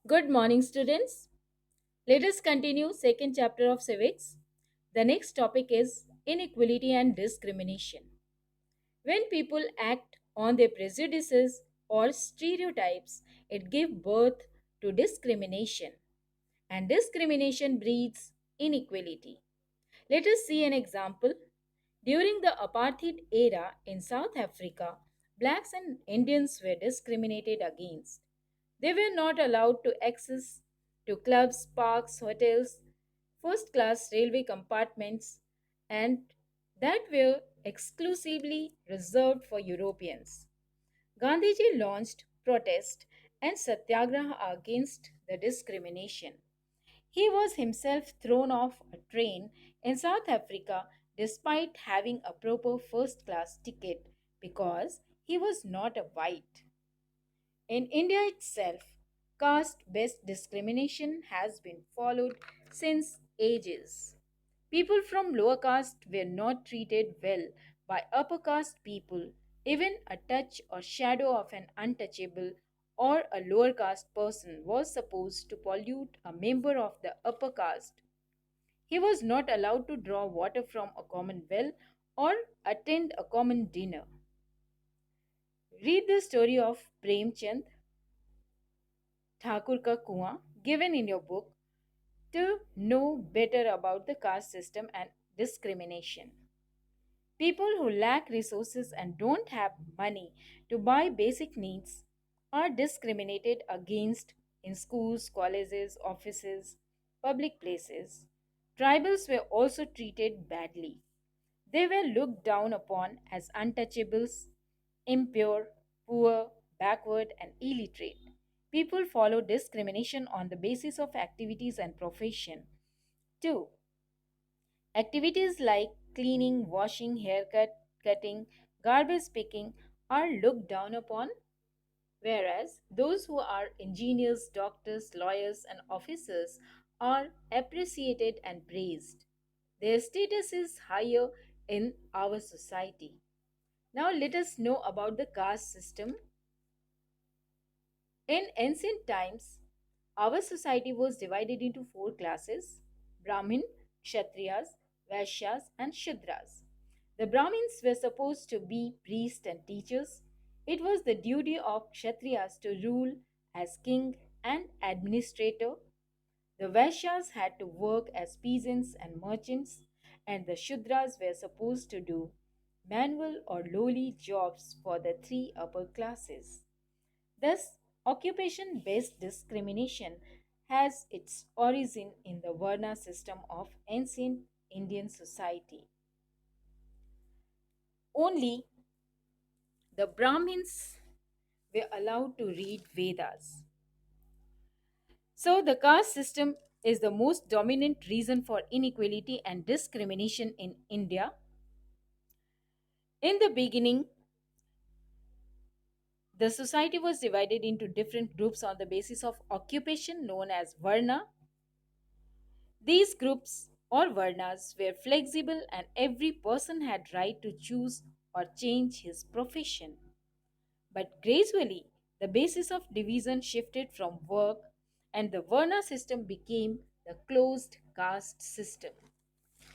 Good morning, students. Let us continue second chapter of civics. The next topic is inequality and discrimination. When people act on their prejudices or stereotypes, it gives birth to discrimination, and discrimination breeds inequality. Let us see an example. During the apartheid era in South Africa, blacks and Indians were discriminated against. They were not allowed to access to clubs, parks, hotels, first class railway compartments, and that were exclusively reserved for Europeans. Gandhiji launched protest and satyagraha against the discrimination. He was himself thrown off a train in South Africa despite having a proper first class ticket because he was not a white. In India itself, caste based discrimination has been followed since ages. People from lower caste were not treated well by upper caste people. Even a touch or shadow of an untouchable or a lower caste person was supposed to pollute a member of the upper caste. He was not allowed to draw water from a common well or attend a common dinner. Read the story of Premchand Thakur Ka Kuan given in your book to know better about the caste system and discrimination. People who lack resources and don't have money to buy basic needs are discriminated against in schools, colleges, offices, public places. Tribals were also treated badly. They were looked down upon as untouchables, impure, poor, backward, and illiterate. People follow discrimination on the basis of activities and profession. 2. Activities like cleaning, washing, haircut, cutting, garbage picking are looked down upon, whereas those who are engineers, doctors, lawyers, and officers are appreciated and praised. Their status is higher in our society. Now, let us know about the caste system. In ancient times, our society was divided into four classes: Brahmin, Kshatriyas, Vaishyas, and Shudras. The Brahmins were supposed to be priests and teachers. It was the duty of Kshatriyas to rule as king and administrator. The Vaishyas had to work as peasants and merchants, and the Shudras were supposed to do manual or lowly jobs for the three upper classes. Thus, occupation based discrimination has its origin in the Varna system of ancient Indian society. Only the Brahmins were allowed to read Vedas. So, the caste system is the most dominant reason for inequality and discrimination in India. In the beginning, the society was divided into different groups on the basis of occupation known as Varna. These groups or Varnas were flexible and every person had right to choose or change his profession. But gradually, the basis of division shifted from work and the Varna system became the closed caste system.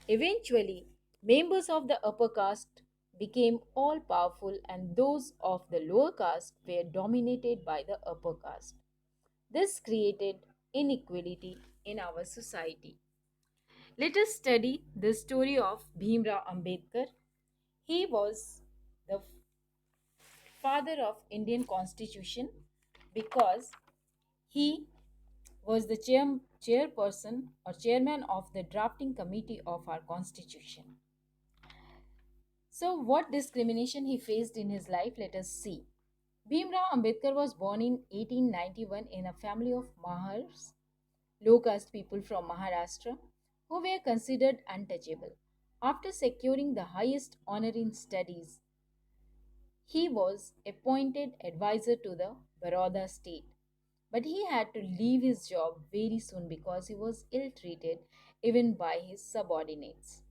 Eventually, members of the upper caste became all powerful and those of the lower caste were dominated by the upper caste. This created inequality in our society. Let us study the story of Bheem Rao Ambedkar. He was the father of Indian Constitution because he was the chairperson or chairman of the drafting committee of our constitution. So, what discrimination he faced in his life, let us see. Bheem Rao Ambedkar was born in 1891 in a family of Mahars, low caste people from Maharashtra, who were considered untouchable. After securing the highest honor in studies, he was appointed advisor to the Baroda state. But he had to leave his job very soon because he was ill treated even by his subordinates.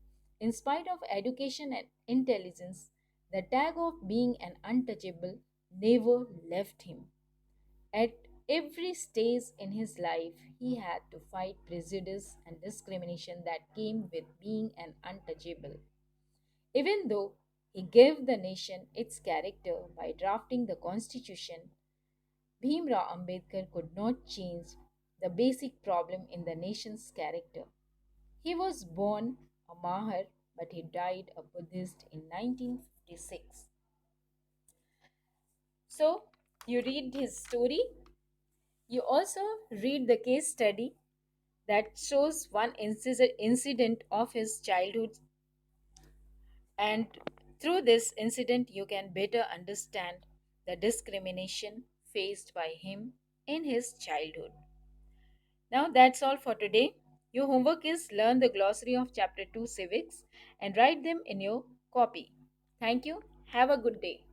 In spite of education and intelligence, the tag of being an untouchable never left him. At every stage in his life, he had to fight prejudice and discrimination that came with being an untouchable. Even though he gave the nation its character by drafting the constitution, Bheem Rao Ambedkar could not change the basic problem in the nation's character. He was born a Mahar, but he died a Buddhist in 1956. So, you read his story. You also read the case study that shows one incident of his childhood, and through this incident, you can better understand the discrimination faced by him in his childhood. Now, that's all for today. Your homework is learn the glossary of Chapter 2 Civics and write them in your copy. Thank you. Have a good day.